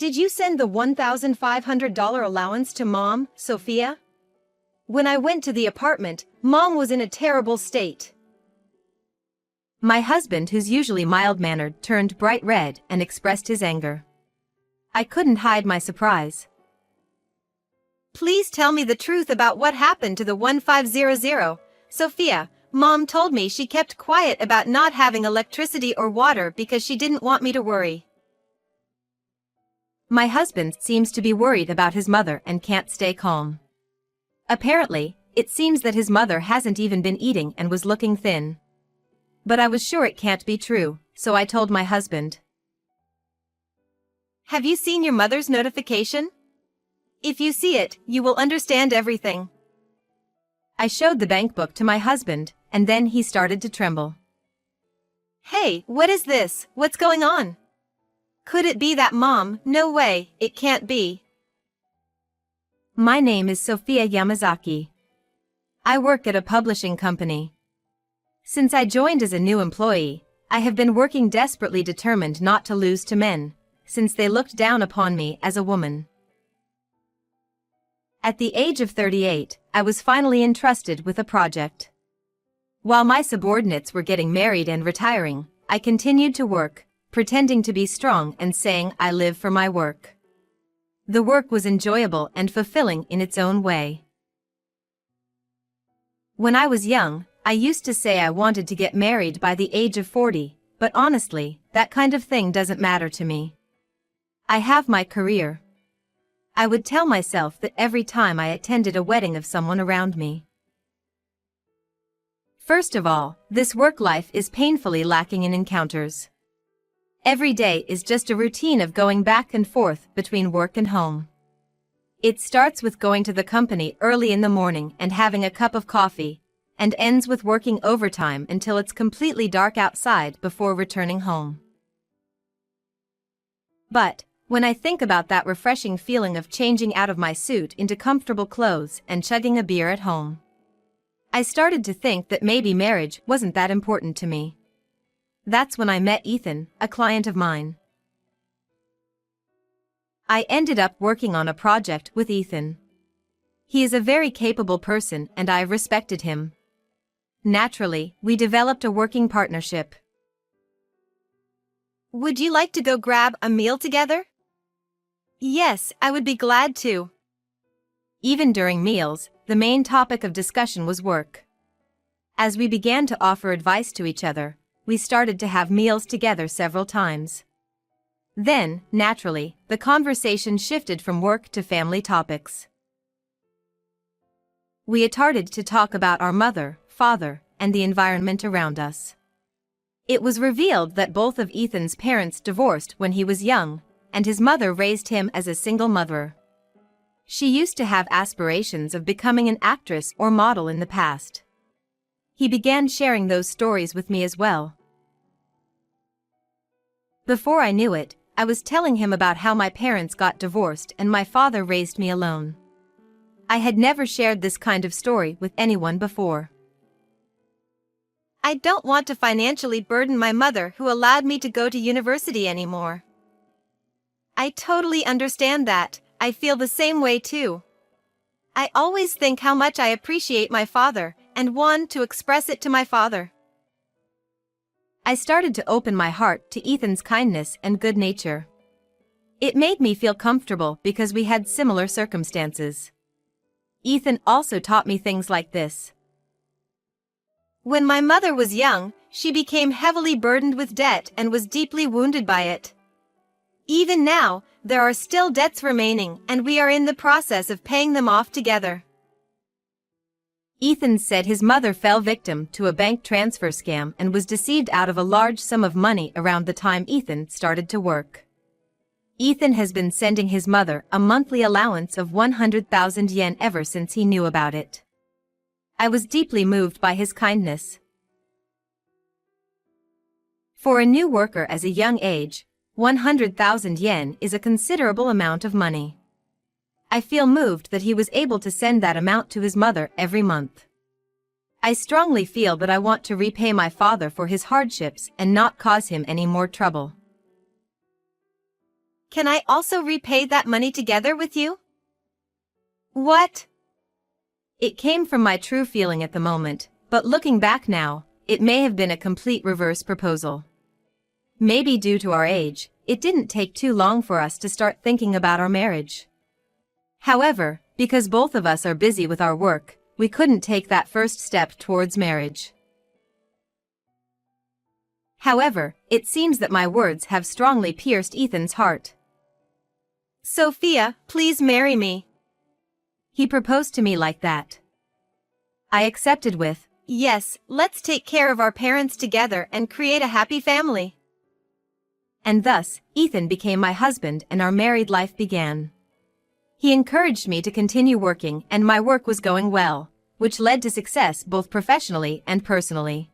Did you send the $1,500 allowance to Mom, Sophia? When I went to the apartment, Mom was in a terrible state. My husband, who's usually mild-mannered, turned bright red and expressed his anger. I couldn't hide my surprise. Please tell me the truth about what happened to the 1500. Sophia, Mom told me she kept quiet about not having electricity or water because she didn't want me to worry. My husband seems to be worried about his mother and can't stay calm. Apparently, it seems that his mother hasn't even been eating and was looking thin. But I was sure it can't be true, so I told my husband. Have you seen your mother's notification? If you see it, you will understand everything. I showed the bank book to my husband, and then he started to tremble. Hey, what is this? What's going on? Could it be that Mom? No way, it can't be. My name is Sophia Yamazaki. I work at a publishing company. Since I joined as a new employee, I have been working desperately determined not to lose to men, since they looked down upon me as a woman. At the age of 38, I was finally entrusted with a project. While my subordinates were getting married and retiring, I continued to work, pretending to be strong and saying I live for my work. The work was enjoyable and fulfilling in its own way. When I was young, I used to say I wanted to get married by the age of 40, but honestly, that kind of thing doesn't matter to me. I have my career. I would tell myself that every time I attended a wedding of someone around me. First of all, this work life is painfully lacking in encounters. Every day is just a routine of going back and forth between work and home. It starts with going to the company early in the morning and having a cup of coffee, and ends with working overtime until it's completely dark outside before returning home. But, when I think about that refreshing feeling of changing out of my suit into comfortable clothes and chugging a beer at home, I started to think that maybe marriage wasn't that important to me. That's when I met Ethan, a client of mine. I ended up working on a project with Ethan. He is a very capable person and I respected him. Naturally, we developed a working partnership. Would you like to go grab a meal together? Yes, I would be glad to. Even during meals, the main topic of discussion was work. As we began to offer advice to each other, we started to have meals together several times. Then, naturally, the conversation shifted from work to family topics. We started to talk about our mother, father, and the environment around us. It was revealed that both of Ethan's parents divorced when he was young, and his mother raised him as a single mother. She used to have aspirations of becoming an actress or model in the past. He began sharing those stories with me as well. Before I knew it, I was telling him about how my parents got divorced and my father raised me alone. I had never shared this kind of story with anyone before. I don't want to financially burden my mother who allowed me to go to university anymore. I totally understand that. I feel the same way too. I always think how much I appreciate my father and want to express it to my father. I started to open my heart to Ethan's kindness and good nature. It made me feel comfortable because we had similar circumstances. Ethan also taught me things like this. When my mother was young, she became heavily burdened with debt and was deeply wounded by it. Even now, there are still debts remaining and we are in the process of paying them off together. Ethan said his mother fell victim to a bank transfer scam and was deceived out of a large sum of money around the time Ethan started to work. Ethan has been sending his mother a monthly allowance of 100,000 yen ever since he knew about it. I was deeply moved by his kindness. For a new worker at a young age, 100,000 yen is a considerable amount of money. I feel moved that he was able to send that amount to his mother every month. I strongly feel that I want to repay my father for his hardships and not cause him any more trouble. Can I also repay that money together with you? What? It came from my true feeling at the moment, but looking back now, it may have been a complete reverse proposal. Maybe due to our age, it didn't take too long for us to start thinking about our marriage. However, because both of us are busy with our work, we couldn't take that first step towards marriage. However, it seems that my words have strongly pierced Ethan's heart. Sophia, please marry me. He proposed to me like that. I accepted with, Yes, let's take care of our parents together and create a happy family. and thus, Ethan became my husband and our married life began. He encouraged me to continue working and my work was going well, which led to success both professionally and personally.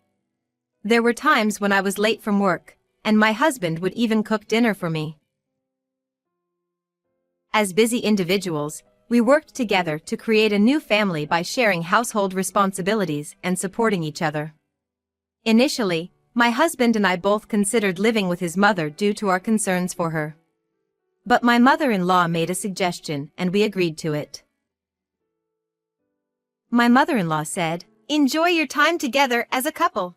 There were times when I was late from work, and my husband would even cook dinner for me. As busy individuals, we worked together to create a new family by sharing household responsibilities and supporting each other. Initially, my husband and I both considered living with his mother due to our concerns for her. But my mother-in-law made a suggestion and we agreed to it. My mother-in-law said, Enjoy your time together as a couple.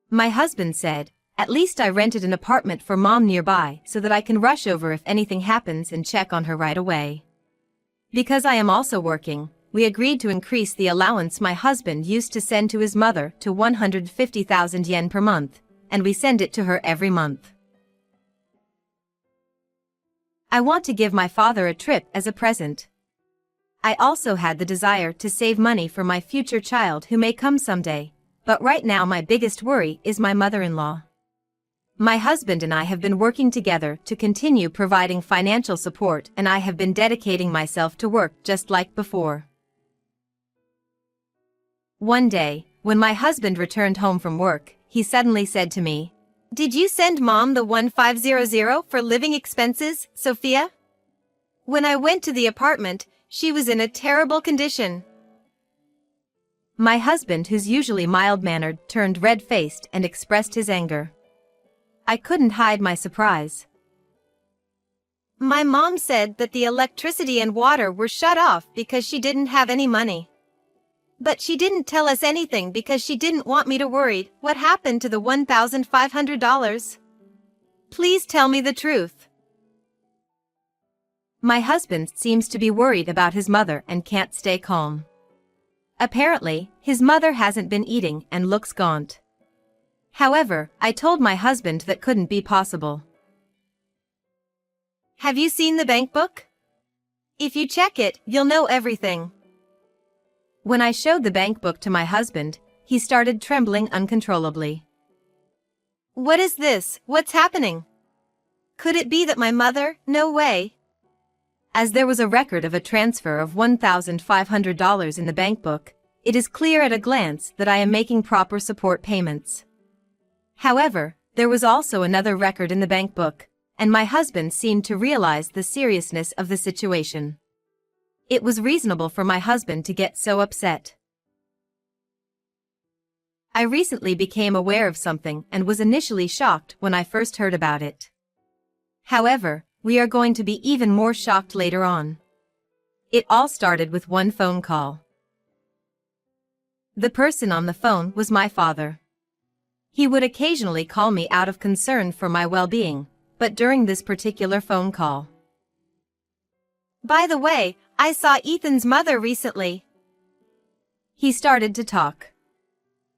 My husband said, at least I rented an apartment for mom nearby so that I can rush over if anything happens and check on her right away. Because I am also working, we agreed to increase the allowance my husband used to send to his mother to 150,000 yen per month, and we send it to her every month. I want to give my father a trip as a present. I also had the desire to save money for my future child who may come someday, but right now my biggest worry is my mother-in-law. My husband and I have been working together to continue providing financial support and I have been dedicating myself to work just like before. One day, when my husband returned home from work, he suddenly said to me, Did you send mom the 1500 for living expenses, Sophia? When I went to the apartment, she was in a terrible condition. My husband, who's usually mild-mannered, turned red-faced and expressed his anger. I couldn't hide my surprise. My mom said that the electricity and water were shut off because she didn't have any money. But she didn't tell us anything because she didn't want me to worry what happened to the $1,500. Please tell me the truth. My husband seems to be worried about his mother and can't stay calm. Apparently, his mother hasn't been eating and looks gaunt. However, I told my husband that couldn't be possible. Have you seen the bank book? If you check it, you'll know everything. When I showed the bank book to my husband, he started trembling uncontrollably. What is this? What's happening? Could it be that my mother? No way. As there was a record of a transfer of $1,500 in the bank book, it is clear at a glance that I am making proper support payments. However, there was also another record in the bank book, and my husband seemed to realize the seriousness of the situation. It was reasonable for my husband to get so upset. I recently became aware of something and was initially shocked when I first heard about it. However, we are going to be even more shocked later on. It all started with one phone call. The person on the phone was my father. He would occasionally call me out of concern for my well-being, but during this particular phone call. By the way, I saw Ethan's mother recently. He started to talk.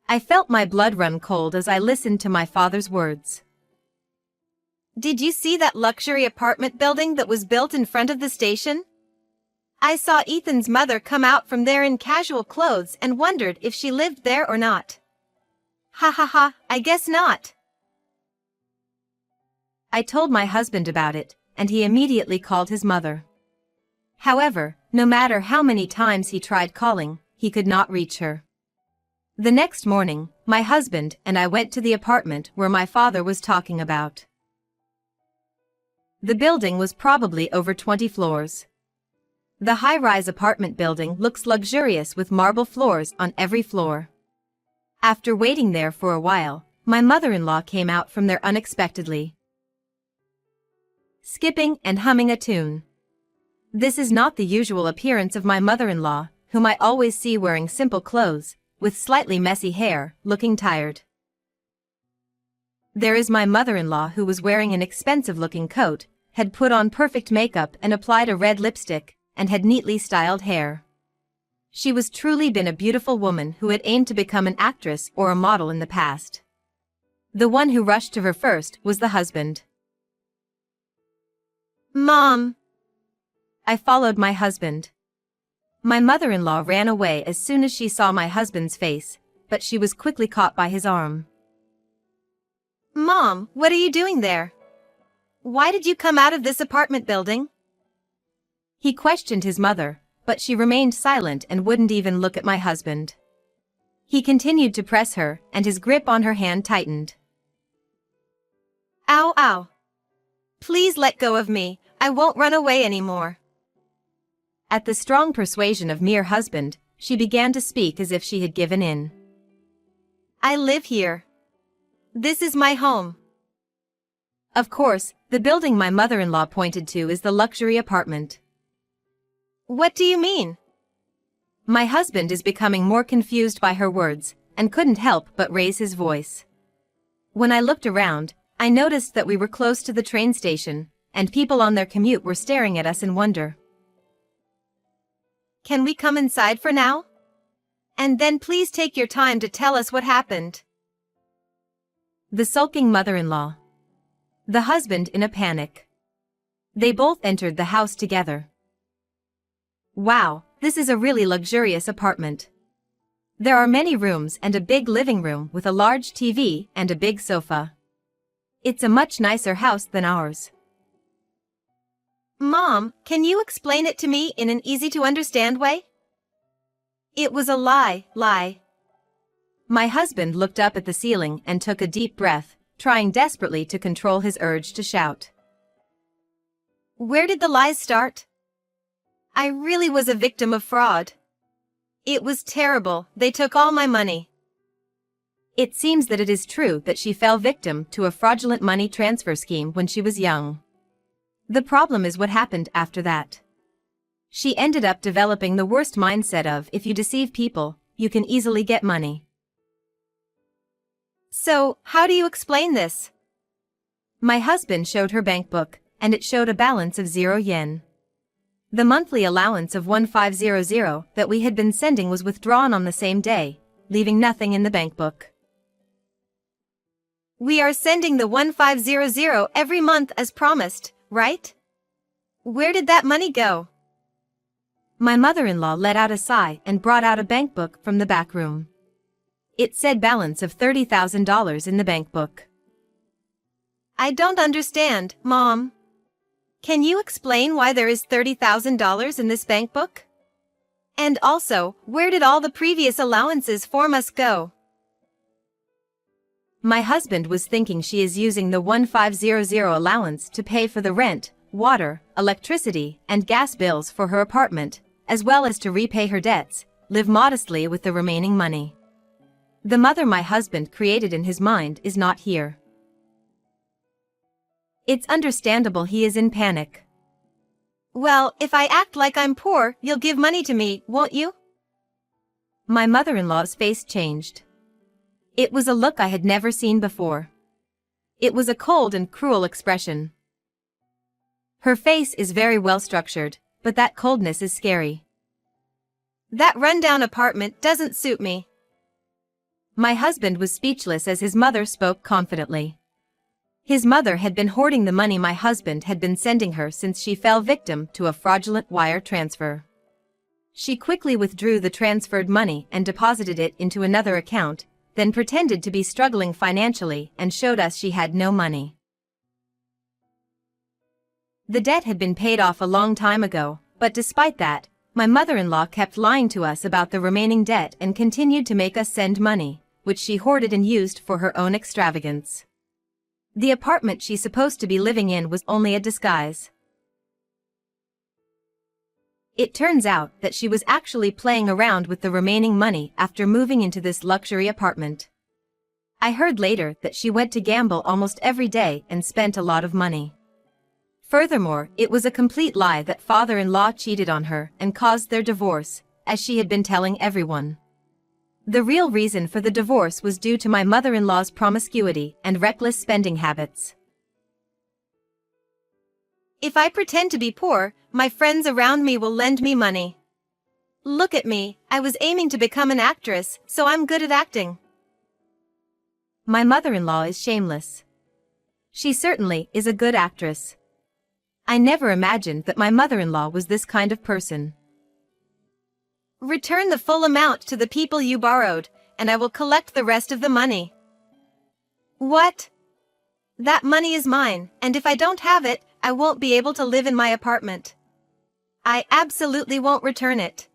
I felt my blood run cold as I listened to my father's words. Did you see that luxury apartment building that was built in front of the station? I saw Ethan's mother come out from there in casual clothes and wondered if she lived there or not. Ha ha ha, I guess not. I told my husband about it, and he immediately called his mother. However, no matter how many times he tried calling, he could not reach her. The next morning, my husband and I went to the apartment where my father was talking about. The building was probably over 20 floors. The high-rise apartment building looks luxurious with marble floors on every floor. After waiting there for a while, my mother-in-law came out from there unexpectedly. skipping and humming a tune. This is not the usual appearance of my mother-in-law, whom I always see wearing simple clothes, with slightly messy hair, looking tired. There is my mother-in-law, who was wearing an expensive-looking coat, had put on perfect makeup and applied a red lipstick, and had neatly styled hair. She was truly been a beautiful woman who had aimed to become an actress or a model in the past. The one who rushed to her first was the husband. Mom! I followed my husband. My mother-in-law ran away as soon as she saw my husband's face, but she was quickly caught by his arm. Mom, what are you doing there? Why did you come out of this apartment building? He questioned his mother, but she remained silent and wouldn't even look at my husband. He continued to press her, and his grip on her hand tightened. Ow, ow. Please let go of me, I won't run away anymore. At the strong persuasion of mere husband, she began to speak as if she had given in. I live here. This is my home. Of course, the building my mother-in-law pointed to is the luxury apartment. What do you mean? My husband is becoming more confused by her words, and couldn't help but raise his voice. When I looked around, I noticed that we were close to the train station, and people on their commute were staring at us in wonder. Can we come inside for now? And then please take your time to tell us what happened. The sulking mother-in-law. The husband in a panic. They both entered the house together. Wow, this is a really luxurious apartment. There are many rooms and a big living room with a large TV and a big sofa. It's a much nicer house than ours. Mom, can you explain it to me in an easy-to-understand way? It was a lie. My husband looked up at the ceiling and took a deep breath, trying desperately to control his urge to shout. Where did the lies start? I really was a victim of fraud. It was terrible, they took all my money. It seems that it is true that she fell victim to a fraudulent money transfer scheme when she was young. The problem is what happened after that. She ended up developing the worst mindset of if you deceive people, you can easily get money. So, how do you explain this? My husband showed her bank book, and it showed a balance of 0 yen. The monthly allowance of 1500 that we had been sending was withdrawn on the same day, leaving nothing in the bank book. We are sending the 1500 every month as promised, right? Where did that money go? My mother-in-law let out a sigh and brought out a bank book from the back room. It said balance of $30,000 in the bank book. I don't understand, Mom. Can you explain why there is $30,000 in this bank book? And also, where did all the previous allowances for us go? My husband was thinking she is using the 1500 allowance to pay for the rent, water, electricity, and gas bills for her apartment, as well as to repay her debts, live modestly with the remaining money. The mother my husband created in his mind is not here. It's understandable he is in panic. Well, if I act like I'm poor, you'll give money to me, won't you? My mother-in-law's face changed. It was a look I had never seen before. It was a cold and cruel expression. Her face is very well structured, but that coldness is scary. That rundown apartment doesn't suit me. My husband was speechless as his mother spoke confidently. His mother had been hoarding the money my husband had been sending her since she fell victim to a fraudulent wire transfer. She quickly withdrew the transferred money and deposited it into another account, then pretended to be struggling financially and showed us she had no money. The debt had been paid off a long time ago, but despite that, my mother-in-law kept lying to us about the remaining debt and continued to make us send money, which she hoarded and used for her own extravagance. The apartment she's supposed to be living in was only a disguise. It turns out that she was actually playing around with the remaining money after moving into this luxury apartment. I heard later that she went to gamble almost every day and spent a lot of money. Furthermore, it was a complete lie that father-in-law cheated on her and caused their divorce, as she had been telling everyone. The real reason for the divorce was due to my mother-in-law's promiscuity and reckless spending habits. If I pretend to be poor, my friends around me will lend me money. Look at me, I was aiming to become an actress, so I'm good at acting. My mother-in-law is shameless. She certainly is a good actress. I never imagined that my mother-in-law was this kind of person. Return the full amount to the people you borrowed, and I will collect the rest of the money. What? That money is mine, and if I don't have it, I won't be able to live in my apartment. I absolutely won't return it.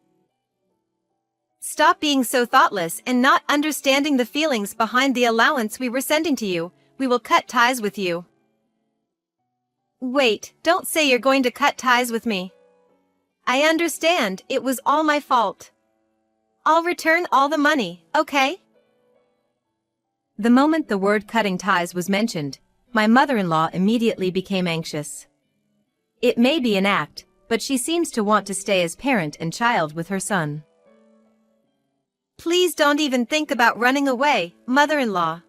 Stop being so thoughtless and not understanding the feelings behind the allowance we were sending to you. We will cut ties with you. Wait, don't say you're going to cut ties with me. I understand, it was all my fault. I'll return all the money, okay? The moment the word cutting ties was mentioned, my mother-in-law immediately became anxious. It may be an act, but she seems to want to stay as parent and child with her son. Please don't even think about running away, mother-in-law.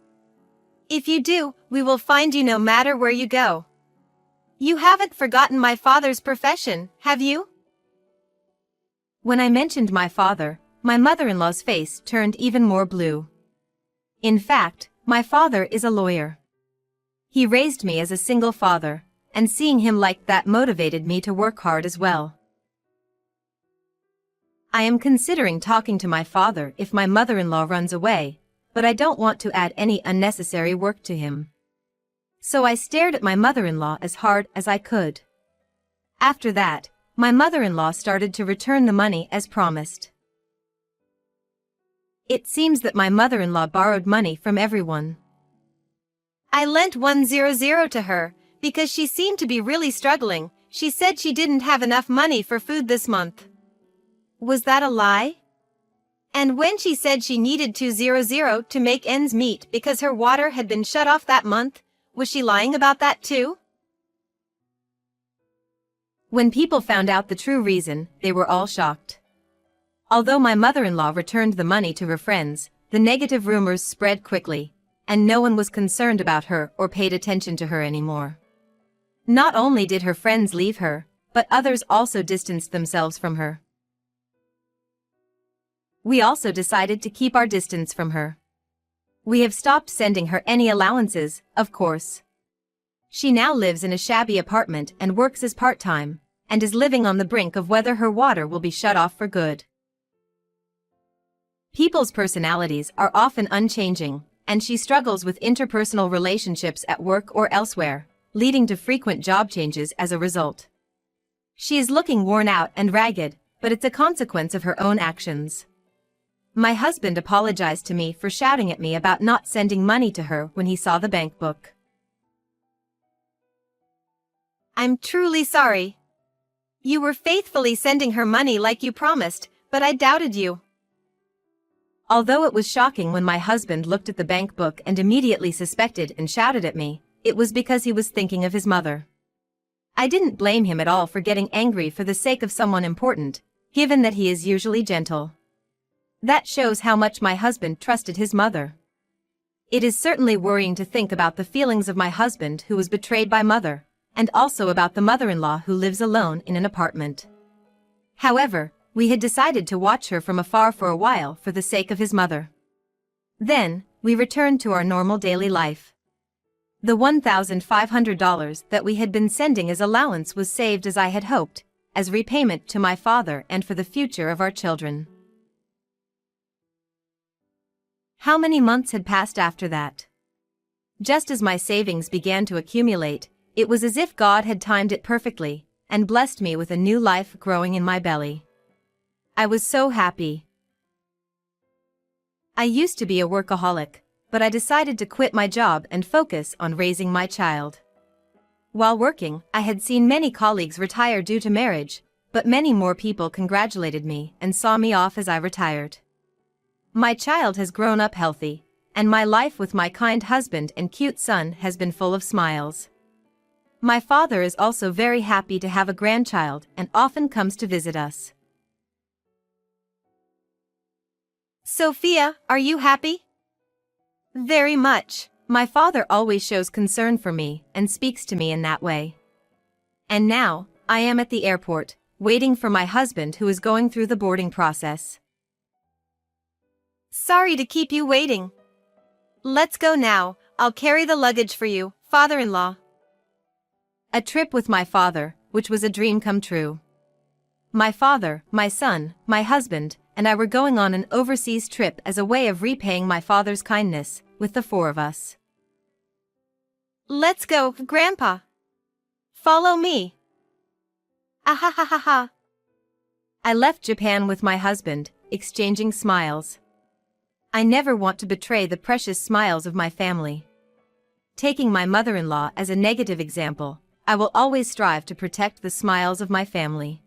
If you do, we will find you no matter where you go. You haven't forgotten my father's profession, have you? When I mentioned my father, my mother-in-law's face turned even more blue. In fact, my father is a lawyer. He raised me as a single father, and seeing him like that motivated me to work hard as well. I am considering talking to my father if my mother-in-law runs away, but I don't want to add any unnecessary work to him. So I stared at my mother-in-law as hard as I could. After that, my mother-in-law started to return the money as promised. It seems that my mother-in-law borrowed money from everyone. I lent 100 to her, because she seemed to be really struggling. She said she didn't have enough money for food this month. Was that a lie? And when she said she needed 200 to make ends meet because her water had been shut off that month, was she lying about that too? When people found out the true reason, they were all shocked. Although my mother-in-law returned the money to her friends, the negative rumors spread quickly, and no one was concerned about her or paid attention to her anymore. Not only did her friends leave her, but others also distanced themselves from her. We also decided to keep our distance from her. We have stopped sending her any allowances, of course. She now lives in a shabby apartment and works as part-time, and is living on the brink of whether her water will be shut off for good. People's personalities are often unchanging, and she struggles with interpersonal relationships at work or elsewhere, leading to frequent job changes as a result. She is looking worn out and ragged, but it's a consequence of her own actions. My husband apologized to me for shouting at me about not sending money to her when he saw the bank book. I'm truly sorry. You were faithfully sending her money like you promised, but I doubted you. Although it was shocking when my husband looked at the bank book and immediately suspected and shouted at me, it was because he was thinking of his mother. I didn't blame him at all for getting angry for the sake of someone important, given that he is usually gentle. That shows how much my husband trusted his mother. It is certainly worrying to think about the feelings of my husband who was betrayed by mother, and also about the mother-in-law who lives alone in an apartment. However, we had decided to watch her from afar for a while for the sake of his mother. Then, we returned to our normal daily life. The $1,500 that we had been sending as allowance was saved as I had hoped, as repayment to my father and for the future of our children. How many months had passed after that? Just as my savings began to accumulate, it was as if God had timed it perfectly, and blessed me with a new life growing in my belly. I was so happy. I used to be a workaholic, but I decided to quit my job and focus on raising my child. While working, I had seen many colleagues retire due to marriage, but many more people congratulated me and saw me off as I retired. My child has grown up healthy, and my life with my kind husband and cute son has been full of smiles. My father is also very happy to have a grandchild and often comes to visit us. Sophia, are you happy? Very much. My father always shows concern for me and speaks to me in that way. And now, I am at the airport, waiting for my husband who is going through the boarding process. Sorry to keep you waiting. Let's go now. I'll carry the luggage for you, father-in-law. A trip with my father, which was a dream come true. My father, my son, my husband, and I were going on an overseas trip as a way of repaying my father's kindness, with the four of us. Let's go, Grandpa. Follow me. Ahahaha. I left Japan with my husband, exchanging smiles. I never want to betray the precious smiles of my family. Taking my mother-in-law as a negative example, I will always strive to protect the smiles of my family.